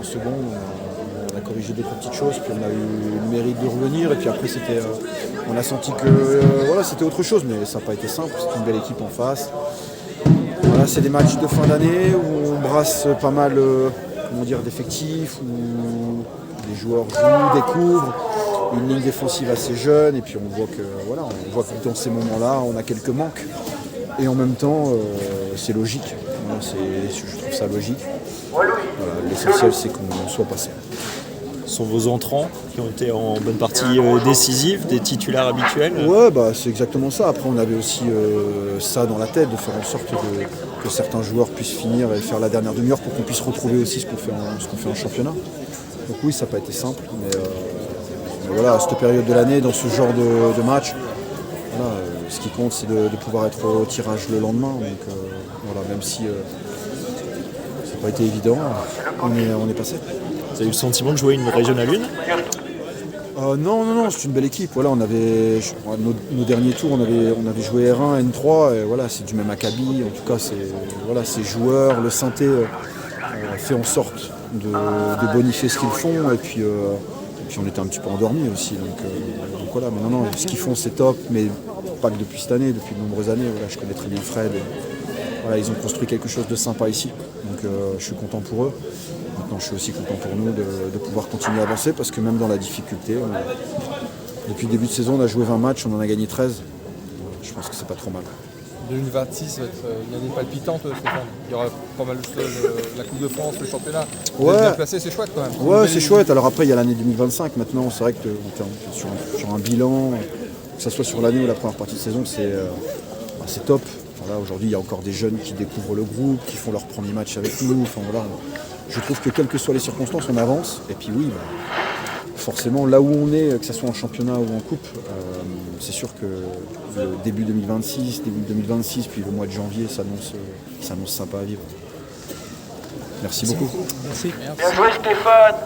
en seconde, on a corrigé deux petites choses, puis on a eu le mérite de revenir. Et puis après, on a senti que voilà, c'était autre chose, mais ça n'a pas été simple. C'est une belle équipe en face. Voilà, c'est des matchs de fin d'année où on brasse pas mal d'effectifs, où les joueurs jouent, découvrent, une ligne défensive assez jeune, et puis on voit que dans ces moments-là, on a quelques manques. Et en même temps, c'est logique. Voilà, je trouve ça logique. Voilà, l'essentiel, c'est qu'on soit passé. Ce sont vos entrants qui ont été en bonne partie décisifs, des titulaires habituels. Ouais, c'est exactement ça. Après, on avait aussi ça dans la tête, de faire en sorte que certains joueurs puissent finir et faire la dernière demi-heure pour qu'on puisse retrouver aussi ce qu'on fait en championnat. Donc oui, ça n'a pas été simple, mais voilà, à cette période de l'année, dans ce genre de match, voilà, ce qui compte, c'est de pouvoir être au tirage le lendemain. Donc voilà, même si ça n'a pas été évident, on est passé. Vous avez eu le sentiment de jouer une Régionale 1 ? Non, c'est une belle équipe. Voilà, nos derniers tours, on avait joué R1, N3, et voilà, c'est du même acabit. En tout cas, ces joueurs, le synthé fait en sorte de bonifier ce qu'ils font, et puis on était un petit peu endormis aussi. Donc voilà, mais non, ce qu'ils font c'est top, mais pas que depuis cette année, depuis de nombreuses années. Voilà, je connais très bien Fred. Voilà, ils ont construit quelque chose de sympa ici. Donc je suis content pour eux. Maintenant, je suis aussi content pour nous de pouvoir continuer à avancer, parce que même dans la difficulté, depuis le début de saison, on a joué 20 matchs, on en a gagné 13. Je pense que c'est pas trop mal. 2026 va être une année palpitante, Stéphane. Il y aura pas mal de choses, la Coupe de France, le championnat. Ouais. Bien placé, c'est chouette quand même. Ouais, c'est chouette. Alors après, il y a l'année 2025. Maintenant, c'est vrai que sur un bilan, que ce soit sur l'année ou la première partie de saison, c'est top. Voilà, aujourd'hui, il y a encore des jeunes qui découvrent le groupe, qui font leur premier match avec nous. Enfin, voilà, je trouve que quelles que soient les circonstances, on avance. Et puis oui, forcément, là où on est, que ce soit en championnat ou en coupe, c'est sûr que le début 2026, puis le mois de janvier s'annonce sympa à vivre. Merci beaucoup. Merci. Bien joué Stéphane.